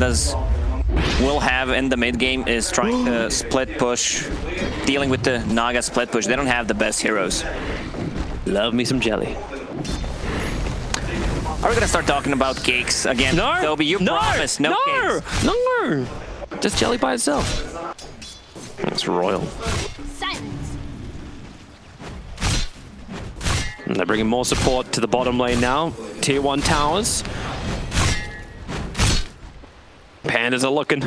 PandaS will have in the mid game is trying to split push, dealing with the Naga split push. They don't have the best heroes. Love me some jelly. Are we gonna start talking about cakes again? No! Toby, you promised no cakes. No! Just jelly by itself. That's royal. Silence. And they're bringing more support to the bottom lane now. Tier 1 towers. PandaS are looking.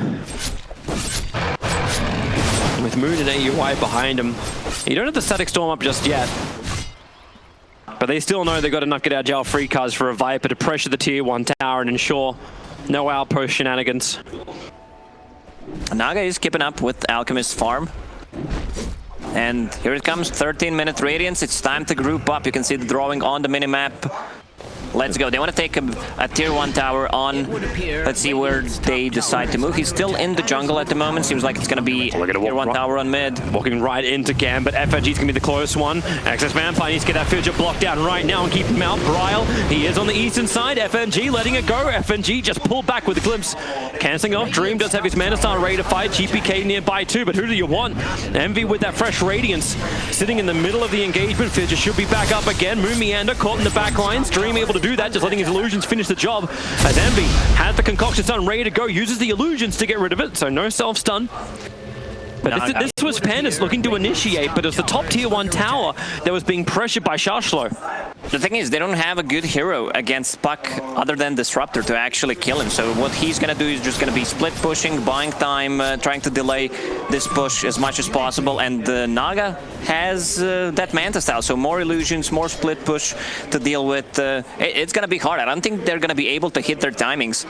With Moon and AUI behind him. You don't have the static storm up just yet. But they still know they've got enough get out jail free cards for a Viper to pressure the tier 1 tower and ensure no outpost shenanigans. Naga is keeping up with Alchemist's farm. And here it comes, 13-minute Radiance. It's time to group up. You can see the drawing on the minimap. Let's go. They want to take a tier 1 tower on. Let's see where they decide to move. He's still in the jungle at the moment. Seems like it's going to be tier 1 tower on mid. Walking right into Gambit. FNG's going to be the close one. Access Vampire needs to get that Fidget block down right now and keep him out. Bryle, he is on the eastern side. FNG letting it go. FNG just pulled back with a glimpse. Cancelling off. Dream does have his Mana Star ready to fight. GPK nearby too, but who do you want? Envy with that fresh Radiance. Sitting in the middle of the engagement. Fidget should be back up again. Moon Meander caught in the back lines. Dream able to do that, just letting his illusions finish the job. As Envy has the concoction stun ready to go, uses the illusions to get rid of it, so no self-stun. But this was PandaS looking to initiate, but it's the top tier 1 tower that was being pressured by Shashlo. The thing is, they don't have a good hero against Puck other than Disruptor to actually kill him. So what he's going to do is just going to be split pushing, buying time, trying to delay this push as much as possible. And Naga has that Manta style, so more illusions, more split push to deal with. It's going to be hard. I don't think they're going to be able to hit their timings.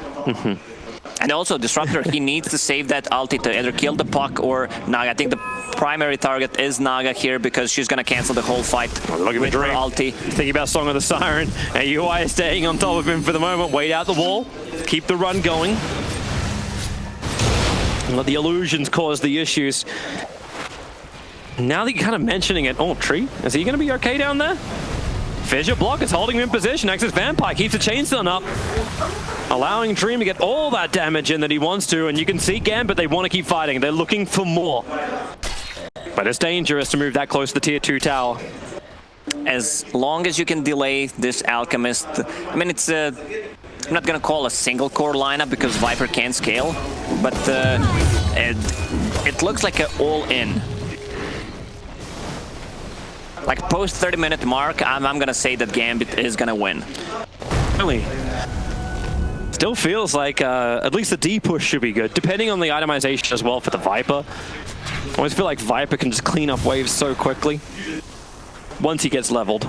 And also, Disruptor, he needs to save that ulti to either kill the Puck or Naga. I think the primary target is Naga here because she's going to cancel the whole fight with her ulti. Thinking about Song of the Siren. AUI is staying on top of him for the moment. Wait out the wall. Keep the run going. Let the illusions cause the issues. Now that you're kind of mentioning it, oh, Tree, is he going to be okay down there? Fissure block is holding him in position. Access Vampire keeps the chain stun up, allowing Dream to get all that damage in that he wants to. And you can see Gambit, they want to keep fighting. They're looking for more. But it's dangerous to move that close to the tier 2 tower. As long as you can delay this Alchemist, I mean, it's I'm not going to call a single core lineup because Viper can't scale, but it looks like an all-in. Like post 30-minute mark, I'm gonna say that Gambit is gonna win. Really? Still feels like at least the D push should be good, depending on the itemization as well for the Viper. I always feel like Viper can just clean up waves so quickly once he gets leveled.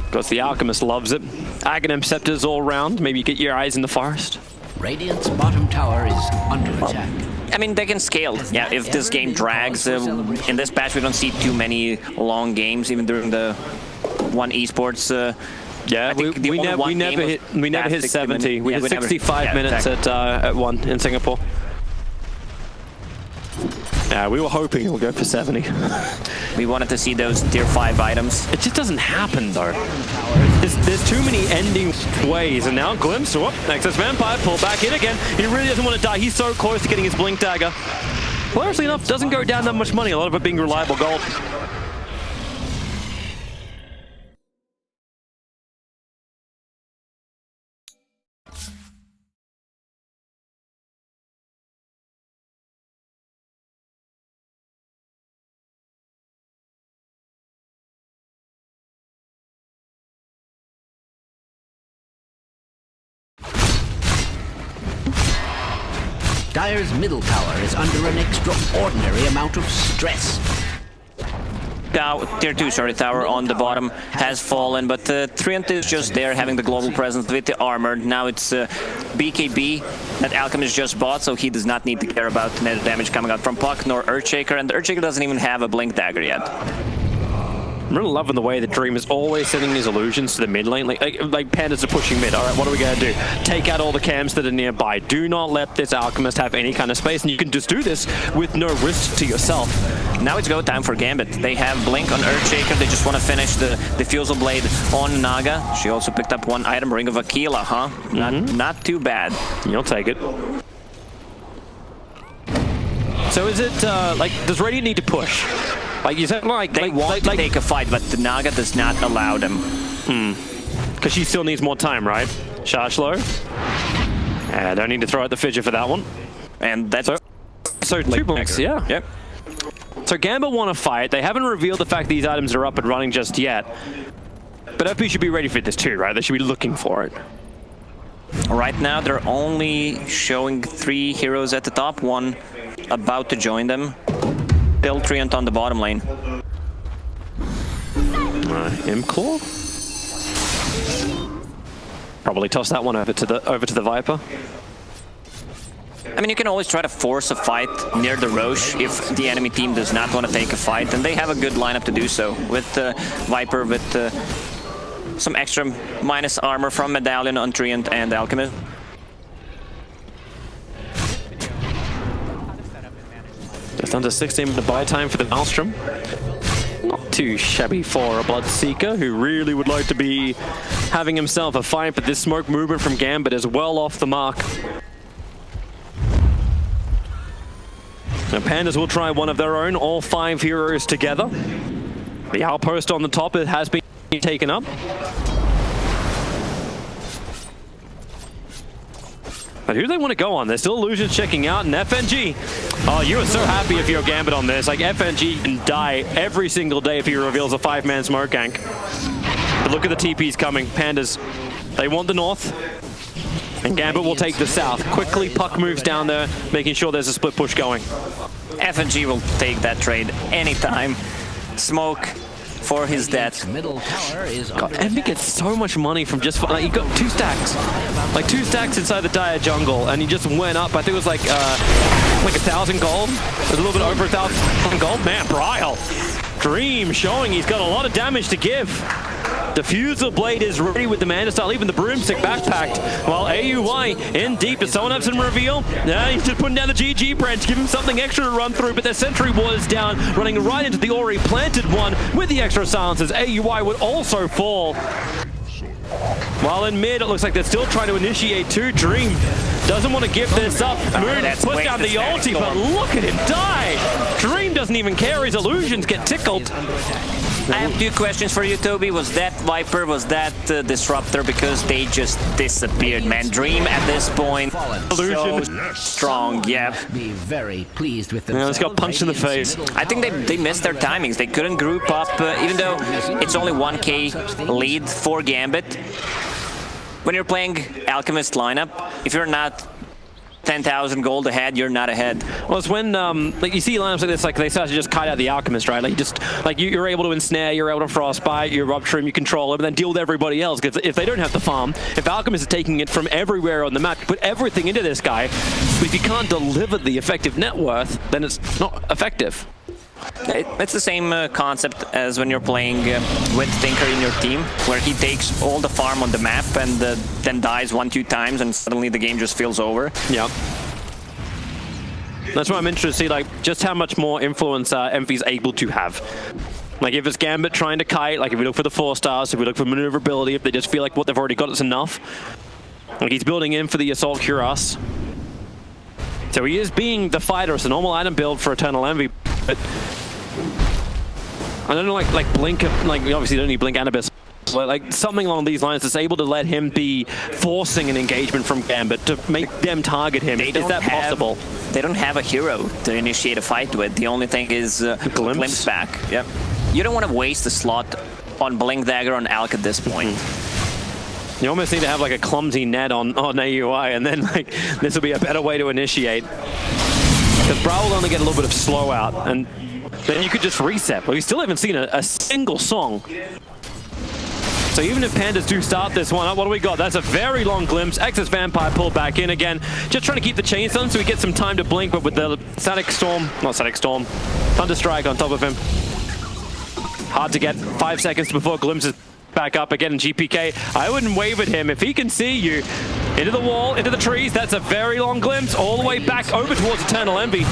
Because the Alchemist loves it. Aghanim Scepters all around. Maybe you get your eyes in the forest. Radiant's bottom tower is under attack. I mean, they can scale. Yeah, if this game drags. In this patch, we don't see too many long games, even during the one Esports. Yeah, we never hit 70. We hit 65 minutes exactly. at one in Singapore. Yeah, we were hoping it would go for 70. We wanted to see those tier 5 items. It just doesn't happen, though. There's too many ending ways, and now Glimpse, whoop, Access Vampire, pull back in again. He really doesn't want to die. He's so close to getting his Blink Dagger. Hilariously enough, doesn't go down that much money, a lot of it being reliable gold. Dire's middle tower is under an extraordinary amount of stress. Now, tier 2, tower on the bottom has fallen, but Triumph is just there having the global presence with the armor. Now it's BKB that Alchemist just bought, so he does not need to care about net damage coming out from Puck nor Earthshaker, and Earthshaker doesn't even have a Blink Dagger yet. I'm really loving the way that Dream is always sending these illusions to the mid lane. Like PandaS are pushing mid. All right, what are we going to do? Take out all the cams that are nearby. Do not let this Alchemist have any kind of space, and you can just do this with no risk to yourself. Now it's go time for Gambit. They have Blink on Earthshaker. They just want to finish the Diffusal Blade on Naga. She also picked up one item, Ring of Aquila, huh? Not too bad. You'll take it. So is it, like, does Radiant need to push? Like, you said, like... They want to take a fight, but the Naga does not allow them. Because she still needs more time, right? Charge low. I don't need to throw out the fidget for that one. And that's... So 2 blinks, yeah. Yep. So Gambit want to fight. They haven't revealed the fact these items are up and running just yet. But FP should be ready for this too, right? They should be looking for it. Right now, they're only showing 3 heroes at the top, 1 about to join them. Still Treant on the bottom lane. Imclaw? Probably toss that one over to the Viper. I mean, you can always try to force a fight near the Roche if the enemy team does not want to take a fight, and they have a good lineup to do so. With Viper, with some extra minus armor from Medallion on Treant and Alchemist. Just under 16 minute buy time for the Maelstrom. Not too shabby for a Bloodseeker, who really would like to be having himself a fight, but this smoke movement from Gambit is well off the mark. Now PandaS will try one of their own, all 5 heroes together. The outpost on the top has been taken up. But who do they want to go on? There's still illusions checking out, and FNG. Oh, you are so happy if you're Gambit on this. Like, FNG can die every single day if he reveals a 5-man smoke gank. But look at the TPs coming. PandaS, they want the north. And Gambit will take the south. Quickly, Puck moves down there, making sure there's a split push going. FNG will take that trade anytime. Smoke for his death. God, Envy gets so much money from just, like, he got 2 stacks. Like 2 stacks inside the Dire jungle, and he just went up. I think it was like 1,000 gold. It was a little bit over 1,000 gold. Man, Bryle. Dream showing he's got a lot of damage to give. Diffusal Blade is ready with the Mana Style, even the Broomstick backpacked. While AUI in deep. Does someone have some reveal? Yeah, he's just putting down the GG branch to give him something extra to run through, but their Sentry Wall is down, running right into the already planted one with the extra silences. AUI would also fall. While in mid, it looks like they're still trying to initiate 2. Dream doesn't want to give this up. Moon puts down the ulti, but look at him die. Dream doesn't even care. His illusions get tickled. I have 2 questions for you, Toby. Was that Viper, was that Disruptor? Because they just disappeared, man. Dream at this point, so strong, yeah. Be very pleased with them. Yeah, just got punched in the face. I think they missed their timings. They couldn't group up, even though it's only 1k lead for Gambit. When you're playing Alchemist lineup, if you're not 10,000 gold ahead, you're not ahead. Well, it's when like you see lineups like this, like they start to just kite out the Alchemist, right? Like just like you're able to ensnare, you're able to frostbite, you rupture him, you control him, and then deal with everybody else. Because if they don't have the farm, if Alchemist is taking it from everywhere on the map, put everything into this guy. But if you can't deliver the effective net worth, then it's not effective. It's the same concept as when you're playing with Tinker in your team, where he takes all the farm on the map and then dies 1-2 times, and suddenly the game just feels over. Yeah. That's why I'm interested to see, like, just how much more influence Envy's able to have. Like, if it's Gambit trying to kite, like if we look for the 4 stars, if we look for maneuverability, if they just feel like what they've already got is enough. Like, he's building in for the Assault Cuirass. So he is being the fighter. It's a normal item build for Eternal Envy, but I don't know, like Blink, like we obviously don't need Blink and Abyss. Like something along these lines that's able to let him be forcing an engagement from Gambit to make them target him. Is that possible? They don't have a hero to initiate a fight with. The only thing is Glimpse back. Yep. You don't want to waste a slot on Blink Dagger on Alk at this point. You almost need to have like a clumsy net on AUI, and then like this will be a better way to initiate. Because Brawl will only get a little bit of slow out, and then you could just reset. But we still haven't seen a single song. So even if PandaS do start this one up, what do we got? That's a very long glimpse. Excess Vampire pulled back in again. Just trying to keep the chains on so we get some time to blink, but with the Static Storm, not Static Storm, Thunderstrike on top of him. Hard to get 5 seconds before Glimpse is back up again in GPK. I wouldn't wave at him. If he can see you into the wall, into the trees, that's a very long glimpse all the way back over towards Eternal Envy.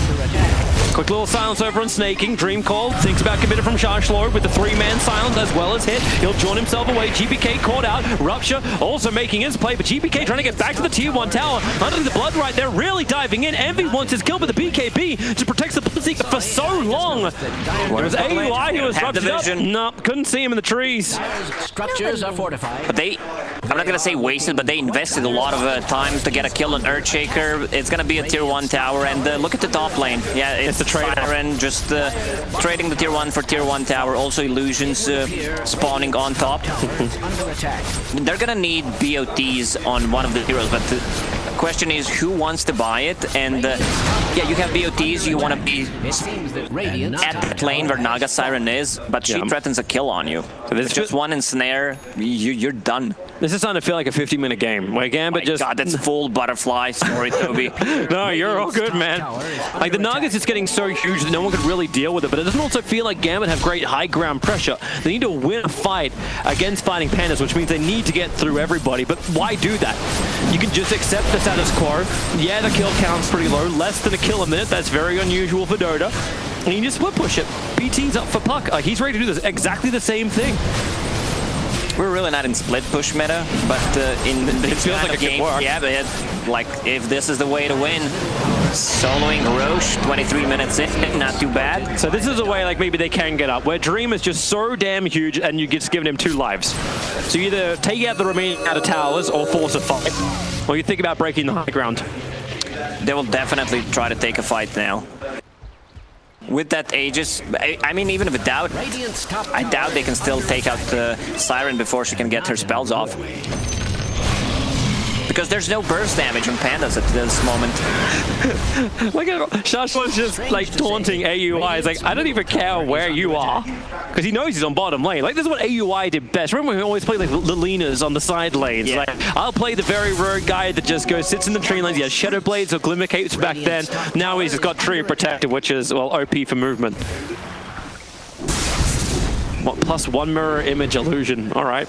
Quick little silence over on Snaking. Dream Call thinks about committed from Sharshlo with the 3-man silence as well as hit. He'll join himself away. GPK caught out. Rupture also making his play, but GPK trying to get back to the tier 1 tower. Under the blood right there, really diving in. Envy wants his kill, but the BKB just protects the Blitz for so long. It was AUI who was ruptured up. No, couldn't see him in the trees. Structures are fortified. But they, I'm not gonna say wasted, but they invested a lot of time to get a kill on Earthshaker. It's gonna be a tier 1 tower, and look at the top lane. Yeah, it's the Siren just trading the tier 1 for tier 1 tower. Also illusions spawning on top. They're gonna need BOTs on one of the heroes, but the question is who wants to buy it? And yeah, you have BOTs, you want to be at that lane where Naga Siren is, but she threatens a kill on you. So there's just one ensnare, you're done. This is starting to feel like a 50-minute game. Where Gambit just... God, that's full butterfly. Sorry, Toby. No, you're all good, man. Like, the Naga's just getting so huge that no one could really deal with it, but it doesn't also feel like Gambit have great high ground pressure. They need to win a fight against fighting PandaS, which means they need to get through everybody, but why do that? You can just accept the status quo. Yeah, the kill count's pretty low, less than a kill a minute. That's very unusual for Dota. And you just split push it. BT's up for Puck. He's ready to do this exactly the same thing. We're really not in split push meta, but in it feels like a game, good work. Yeah, but like if this is the way to win, soloing Roche 23 minutes in, not too bad. So this is a way like maybe they can get up, where Dream is just so damn huge and you just giving him 2 lives. So you either take out the remaining out of towers or force a fight, or you think about breaking the high ground. They will definitely try to take a fight now. With that Aegis, I mean, even without, I doubt they can still take out the Siren before she can get her spells off. Because there's no burst damage on PandaS at this moment. Like, Shashlo's just like taunting AUI. He's like, I don't even care where you are. Because he knows he's on bottom lane. Like, this is what AUI did best. Remember when we always played like the Linas on the side lanes? Yeah. Like, I'll play the very rogue guy that just goes, sits in the tree lanes. He has Shadow Blades or Glimmer Capes back then. Now he's just got Tree Protector, which is, well, OP for movement. What, +1 mirror image illusion. All right.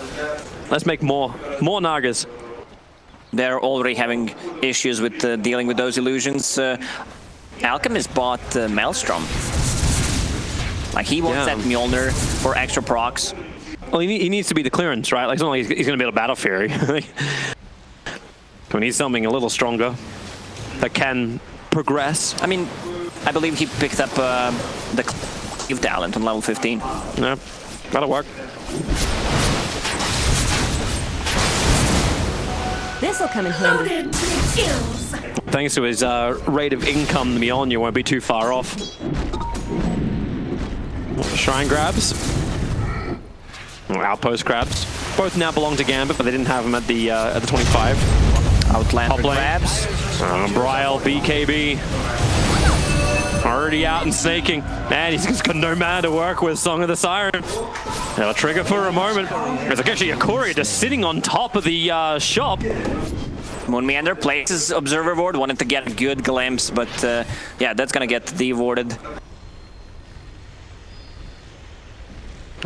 Let's make more Nagas. They're already having issues with dealing with those illusions. Alchemist bought Maelstrom. Like, he wants that Mjolnir for extra procs. Well, he needs to be the clearance, right? Like, it's not like he's going to be able to Battle Fury. We need something a little stronger that can progress. I mean, I believe he picked up the Cleave talent on level 15. Yeah, that'll work. This'll come in handy. Thanks to his rate of income, the Mjolnir won't be too far off. Shrine grabs. Outpost grabs. Both now belong to Gambit, but they didn't have them at the 25. Outlander grabs. Bryle, BKB. Already out and snaking. Man, he's just got no mana to work with. Song of the Siren. They'll trigger for a moment. There's actually a Courier just sitting on top of the shop. Moon Meander places Observer Ward, wanted to get a good glimpse, but yeah, that's gonna get de-warded.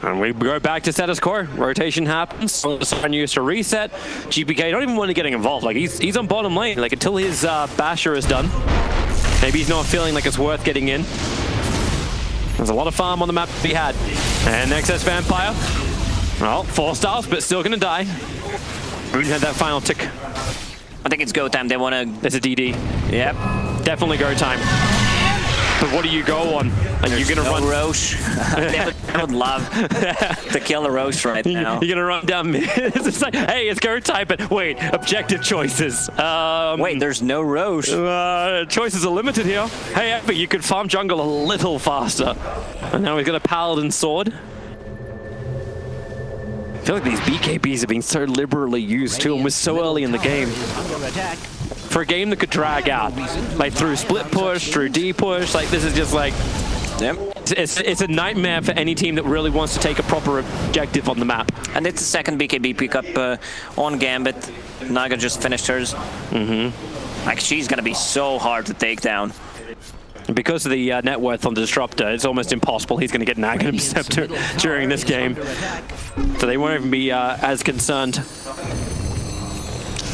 And we go back to status quo. Rotation happens. Siren used to reset. GPK don't even want to get involved. Like, he's on bottom lane. Like, until his Basher is done. Maybe he's not feeling like it's worth getting in. There's a lot of farm on the map to be had. And Excess Vampire. Well, 4 stars, but still gonna die. Boone had that final tick. I think it's go time. They want to... It's a DD. Yep. Definitely go time. But what do you go on? And you're gonna run Roche. I would love to kill a Roche right now. You're gonna run down mid. It's like, hey, it's go time, but wait, objective choices. Wait, there's no Roche. Choices are limited here. Hey, but you could farm jungle a little faster. And now we've got a Paladin sword. I feel like these BKBs are being so liberally used too, and we're so early in the game. For a game that could drag out, like through split push, through D push, like this is just like, it's a nightmare for any team that really wants to take a proper objective on the map. And it's the second BKB pickup on Gambit. Naga just finished hers. Like, she's gonna be so hard to take down. Because of the net worth on the Disruptor, it's almost impossible he's going to get an Aghanim Scepter during this game. So they won't even be as concerned.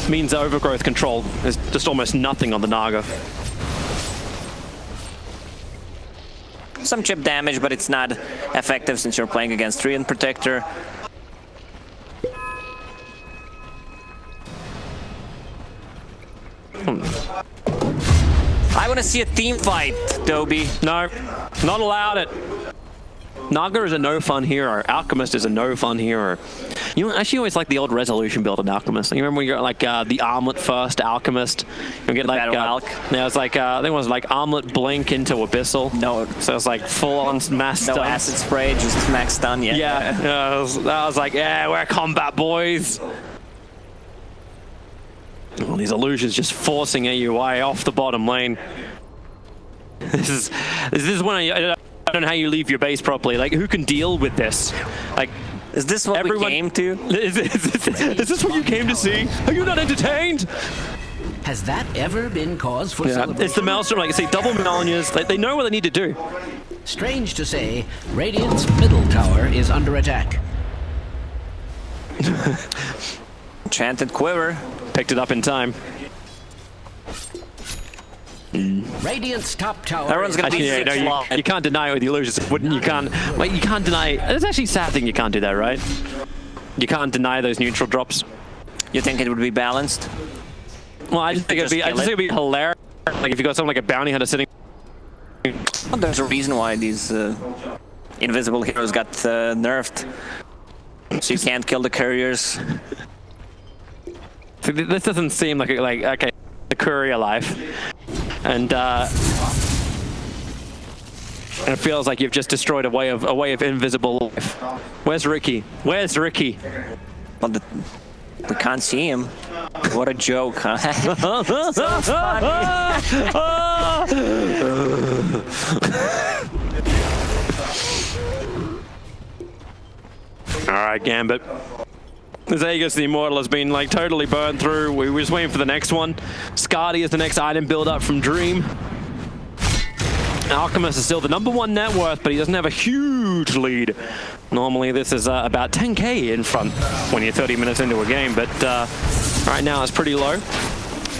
Means overgrowth control is just almost nothing on the Naga. Some chip damage, but it's not effective since you're playing against Treant Protector. I want to see a team fight, Dobie. No, not allowed it. Naga is a no-fun hero. Alchemist is a no-fun hero. You know, I actually always like the old resolution build in Alchemist. You remember when you got like the Armlet first Alchemist? You get like yeah, it was like I think it was like Armlet Blink into Abyssal. No, so it was like full-on mass stun. No acid spray, just max stun. Yeah, yeah. I was like, yeah, we're combat boys. Well, these illusions just forcing AUI off the bottom lane. This is when I don't know how you leave your base properly. Like, who can deal with this? Like, is this what we came to? Is this what you came to see? Are you not entertained? Has that ever been cause for celebration? It's the Maelstrom, like I say, double Melnias. They know what they need to do. Strange to say, Radiant's middle tower is under attack. Enchanted Quiver. Picked it up in time. Radiant's top tower. Everyone's gonna be you can't deny it with the illusions. You can't deny. It's actually a sad thing you can't do that, right? You can't deny those neutral drops. You think it would be balanced? Well, I just think it'd be hilarious. Like if you got something like a bounty hunter sitting. Well, there's a reason why these invisible heroes got nerfed, so you can't kill the couriers. So this doesn't seem like okay, the courier life. And it feels like you've just destroyed a way of invisible life. Where's Ricky? Where's Ricky? Well, we can't see him. What a joke, huh? So funny. All right, Gambit. Zagus the Immortal has been like totally burned through. We were just waiting for the next one. Skadi is the next item build up from Dream. Alchemist is still the #1 net worth, but he doesn't have a huge lead. Normally this is about 10k in front when you're 30 minutes into a game, but right now it's pretty low.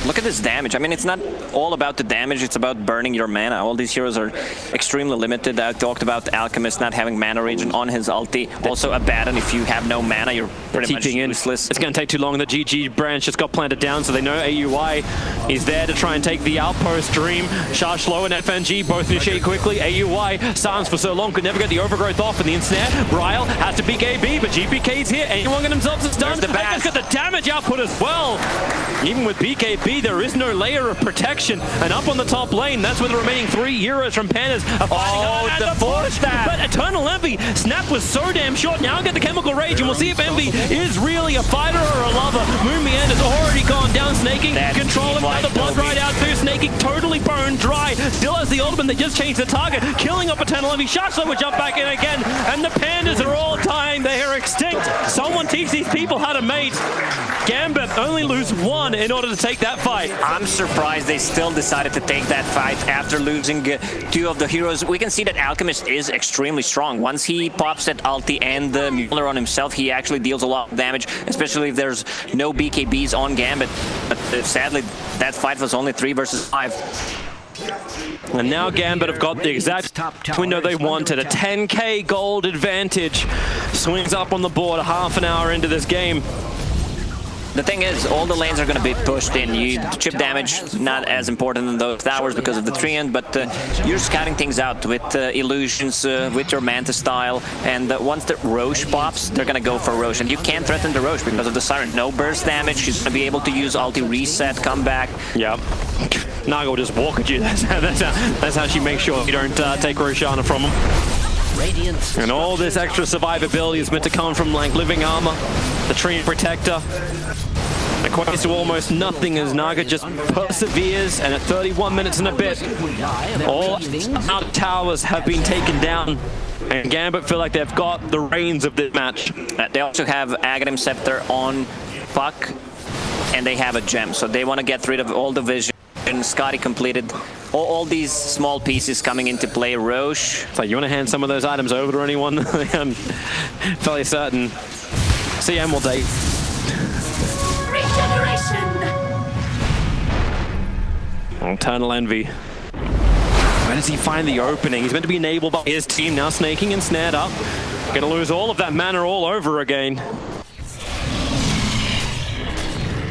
Look at this damage. I mean, it's not all about the damage, it's about burning your mana. All these heroes are extremely limited. I talked about Alchemist not having mana regen on his ulti. Also Abaddon, if you have no mana, you're pretty much useless. It's going to take too long. The GG branch just got planted down, so they know AUI is there to try and take the outpost. Dream, Shashlo and FNG both initiate quickly. AUI silence for so long, could never get the overgrowth off in the ensnare. Ryle has to BKB, but GPK's here. Anyone get themselves a stun? They've got the damage output as well. Even with BKB, there is no layer of protection. And up on the top lane, that's where the remaining 3 heroes from PandaS are fighting hard. The force stab! But Eternal Envy, Snap was so damn short. Now get the Chemical Rage, and we'll see if Envy is really a fighter or a lover. Moonmiand has already gone down. Snaking, controlling the blood right out through. Snaking totally burned dry. Still has the ultimate, they just changed the target. Killing up Eternal Envy. Shashlo would jump back in again. And the PandaS are all dying. They are extinct. Someone teach these people how to mate. Gambit only lose 1 in order to take that fight. I'm surprised they still decided to take that fight after losing 2 of the heroes. We can see that Alchemist is extremely strong. Once he pops that ulti and the Mueller on himself, he actually deals a lot of damage, especially if there's no BKBs on Gambit. But sadly, that fight was only 3 versus 5. And now Gambit have got the exact window they wanted. A 10k gold advantage. Swings up on the board a half an hour into this game. The thing is, all the lanes are going to be pushed in. Chip damage, not as important in those towers because of the Treant, but you're scouting things out with illusions, with your Manta style, and once the Roche pops, they're going to go for Roche. And you can't threaten the Roche because of the Siren. No burst damage, she's going to be able to use ulti reset, come back. Yep. Naga will just walk at you. That's how she makes sure you don't take Roshana from him. And all this extra survivability is meant to come from like living armor, the Treant Protector. Equates to almost nothing as Naga just perseveres, and at 31 minutes and a bit, all our towers have been taken down, and Gambit feel like they've got the reins of this match. They also have Aghanim Scepter on Puck, and they have a gem, so they want to get rid of all the vision. Skadi completed all these small pieces coming into play. Roche. It's like, you want to hand some of those items over to anyone? I'm fairly certain CM will take. Regeneration! Eternal Envy. Where does he find the opening? He's meant to be enabled by his team, now snaking and snared up. Gonna lose all of that mana all over again.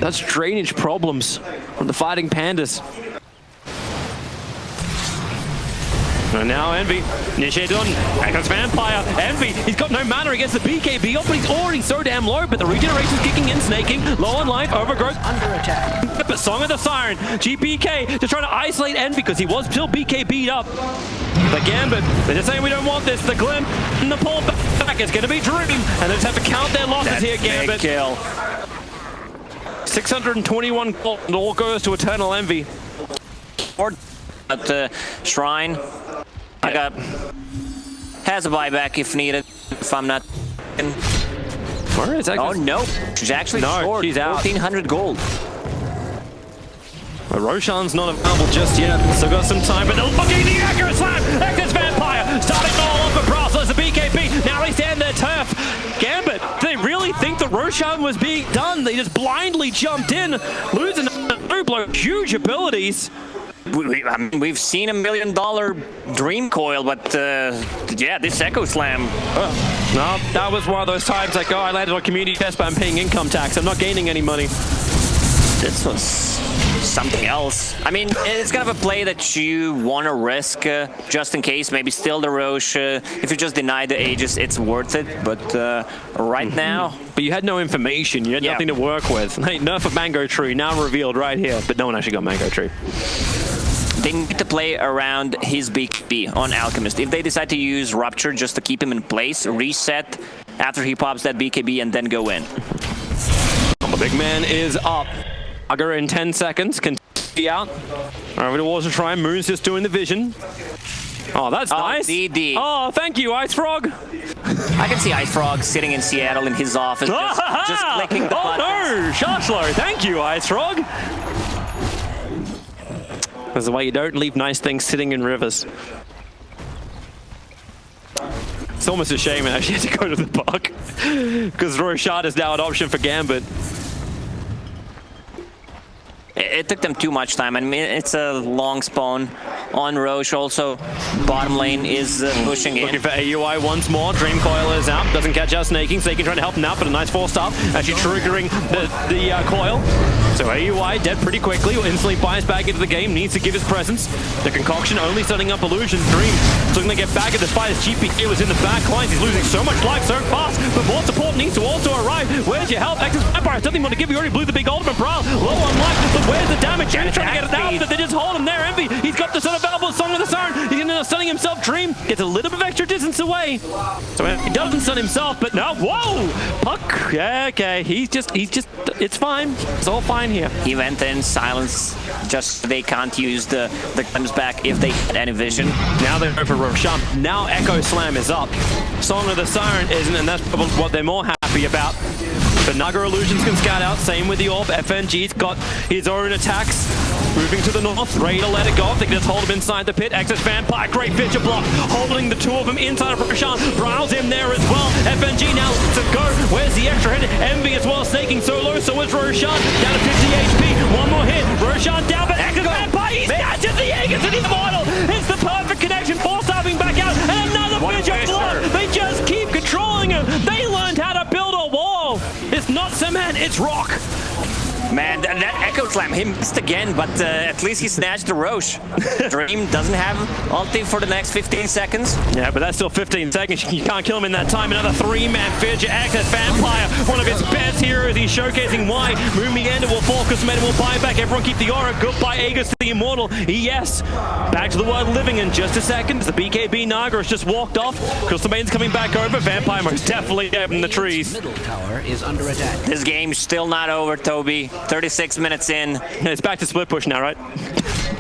That's drainage problems from the fighting pandas. And now Envy, Niche done. Here comes Vampire. Envy, he's got no mana against the BKB up, but he's already so damn low. But the regeneration's kicking in, snaking, low on life, overgrowth, Under attack. but Song of the Siren, GPK just trying to isolate Envy because he was still BKB'd up. The Gambit, they're just saying we don't want this. The Glim and the pull back, it's gonna be Dream, and they just have to count their losses here, Gambit. Big kill. 621 gold, and all goes to Eternal Envy. At Shrine, I got has a buyback if needed. If I'm not. Where is that? Oh no, she's actually short. She's out. 1,400 gold. But Roshan's not available just yet. Still got some time, but look at the accurate slam. Exits Vampire, starting all off for Brossless, the BKB. Now they stand their turf. Gambit, they really think that Roshan was being done. They just blindly jumped in, losing a blow. Huge abilities. I mean, we've seen $1 million Dream Coil, but yeah, this Echo Slam. No, that was one of those times like, oh, I landed on community test, but I'm paying income tax. I'm not gaining any money. This was something else. I mean, it's kind of a play that you want to risk just in case. Maybe still the Roche. If you just deny the Aegis, it's worth it. But right now... But you had no information. You had nothing to work with. Hey, nerf of Mango Tree, now revealed right here. But no one actually got Mango Tree. They need to play around his BKB on Alchemist. If they decide to use Rupture just to keep him in place, reset after he pops that BKB and then go in. The big man is up. Aga in 10 seconds, can be out. Over towards the Shrine, Moon's just doing the vision. Oh, that's nice. DD. Oh, thank you, Ice Frog. I can see Ice Frog sitting in Seattle in his office, just clicking the buttons. Oh no, Shashlo, thank you, Ice Frog. That's the way you don't leave nice things sitting in rivers. It's almost a shame I actually had to go to the park because Rorschach is now an option for Gambit. It took them too much time. I mean, it's a long spawn on Roche. Also, bottom lane is pushing in. Looking for AUI once more. Dream Coil is out. Doesn't catch out Snaking. Snaking trying to help him out, but a nice 4-star. Actually triggering the coil. So AUI dead pretty quickly. Will instantly buys back into the game. Needs to give his presence. The concoction only setting up illusion. Dream looking to get back at despite his GPK was in the back lines. He's losing so much life so fast. But more support needs to also arrive. Where's your help? Exus Vampire doesn't even want to give you. Already blew the big ultimate Brawl. Low on life. But where's the damage? He's trying to get it out, but they just hold him there. Envy, he's got the sun available. Song of the Siren. He's going to end up stunning himself. Dream gets a little bit of extra distance away. So he doesn't stun himself, but no. Whoa! Puck. Yeah, okay. He's just, it's fine. It's all fine here. He went in, silence. Just they can't use the glimpse back if they had any vision. Now they're over Roshan. Now Echo Slam is up. Song of the Siren isn't, and that's probably what they're more happy about. But Naga Illusions can scout out, same with the Orb. FNG's got his own attacks. Moving to the north, ready to let it go. They can just hold him inside the pit. Exit Vampire, great picture block. Holding the two of them inside of Roshan. Browse him there as well. FNG now lets it go. Where's the extra hit? Envy as well, snaking so low. So is Roshan. Down to 50 HP. One more hit. Roshan down, but Exit Vampire, he snatches the Aegis and the Immortal. It's the perfect connection. Four-stabbing back out. And another picture block. They just keep controlling him. They learned how to build a wall. It's not cement, it's rock. Man, that Echo Slam, he missed again, but at least he snatched the Roche. Dream doesn't have ulti for the next 15 seconds. Yeah, but that's still 15 seconds. You can't kill him in that time. Another 3-man Fidget Access Vampire, one of his best heroes. He's showcasing why. Moonmeander will focus, men will buy back. Everyone keep the aura. Goodbye, Aegis to the Immortal. Yes. Back to the world living in just a second. The BKB Naga has just walked off. Crystal Maiden's coming back over. Vampire most definitely dead in the trees. Middle tower is under attack. This game's still not over, Toby. 36 minutes in. It's back to split push now, right?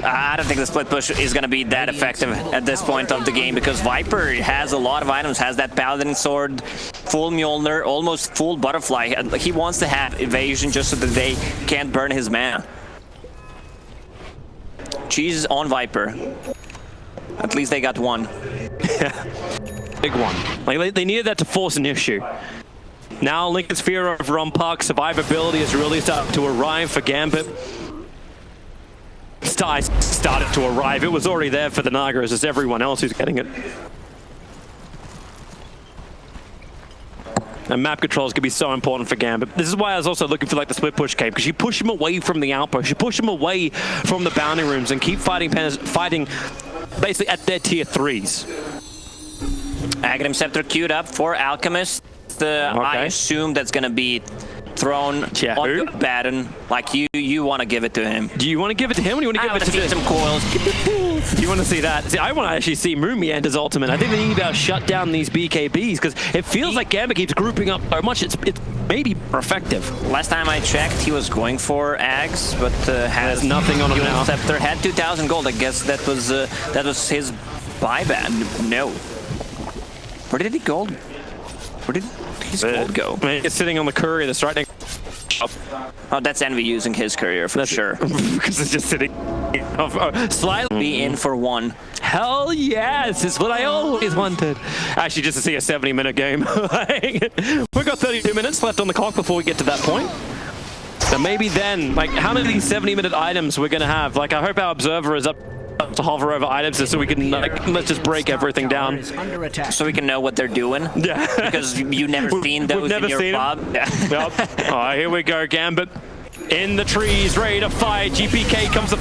I don't think the split push is going to be that effective at this point of the game because Viper has a lot of items, has that Paladin Sword, full Mjolnir, almost full Butterfly. He wants to have evasion just so that they can't burn his mana. Cheese on Viper. At least they got one. Big one. Like they needed that to force an issue. Now Lincoln's fear of Rumpuck survivability has really started to arrive for Gambit. Started to arrive. It was already there for the Nagras as everyone else who's getting it. And map controls can be so important for Gambit. This is why I was also looking for like the split push cape, because you push him away from the outpost, you push him away from the bounding rooms and keep fighting basically at their tier 3s. Aghanim Scepter queued up for Alchemist. I assume that's gonna be thrown on Baron. Like you want to give it to him. Do you want to give it to him, or do you want to give it to see some coils? You want to see that? See, I want to actually see Moomy and his ultimate. I think they need to be able to shut down these BKBs, because it feels like Gambit keeps grouping up so much. It's maybe effective. Last time I checked, he was going for Ags, but has nothing on him now. Scepter had 2,000 gold. I guess that was his buyback. No. Where did he gold? Where did his gold go? It's sitting on the courier that's right next. Oh, that's Envy using his courier for sure. Because it's just sitting slightly be in for one. Hell yes, it's what I always wanted. Actually, just to see a 70-minute game. We've got 32 minutes left on the clock before we get to that point. So maybe then, like, how many of these 70-minute items we're gonna have? Like, I hope our observer is up to hover over items so we can, like, let's just break everything down. So we can know what they're doing. Yeah. Because you never seen those in your pub. Yeah. Yep. All right, here we go, Gambit. In the trees, ready to fight. GPK comes the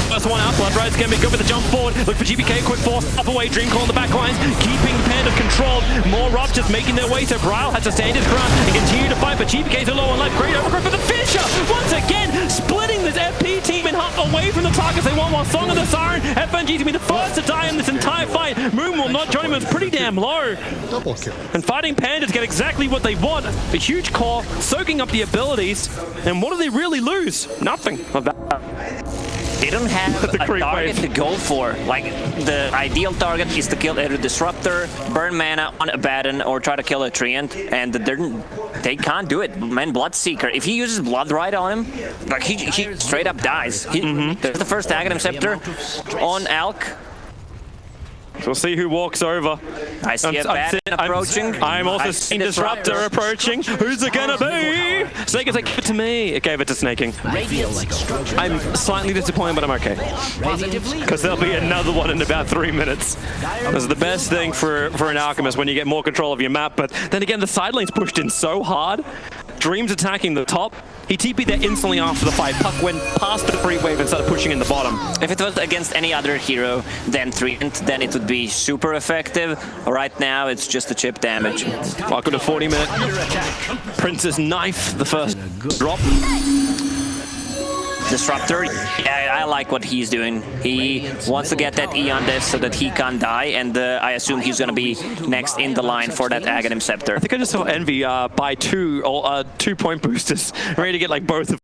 first one out. Blood Ride's gonna be good with the jump forward. Look for GPK, quick force up away. Dreamcall on the back lines, keeping Panda controlled. More ruptures making their way, so Bryle has to stand his ground and continue to fight, but GPK's a low on life. Great overgrowth for the finisher. Once again, splitting this FP team in half away from the targets they want, while Song of the Siren, FNG's gonna be the first to die in this entire fight. Moon will not join him, it's pretty damn low. Double kill. And fighting Pandas get exactly what they want. A huge core, soaking up the abilities, and what do they really lose? Nothing. They don't have a target to go for. Like, the ideal target is to kill a Disruptor, burn mana on a Baron, or try to kill a Treant, and they can't do it. Man, Bloodseeker, if he uses Blood Ride on him, like, he straight up dies. There's the first Aghanim Scepter on Alk. So we'll see who walks over. I see a Baron approaching. I'm also seeing Disruptor approaching. Who's it gonna be? Snake is like, give it to me. It gave it to Snaking. I'm slightly disappointed, but I'm okay. Because there'll be another one in about 3 minutes. That's the best thing for an Alchemist, when you get more control of your map. But then again, the side lane's pushed in so hard. Dream's attacking the top. He TP'd there instantly after the fight. Puck went past the free wave and started pushing in the bottom. If it was against any other hero than Treant, then it would be super effective. Right now, it's just a chip damage. Welcome to 40-minute. Prince's Knife, the first drop. Disruptor, yeah, I like what he's doing. He wants to get that E on this so that he can't die, and I assume he's going to be next in the line for that Aghanim Scepter. I think I just saw Envy buy two point boosters, ready to get like both of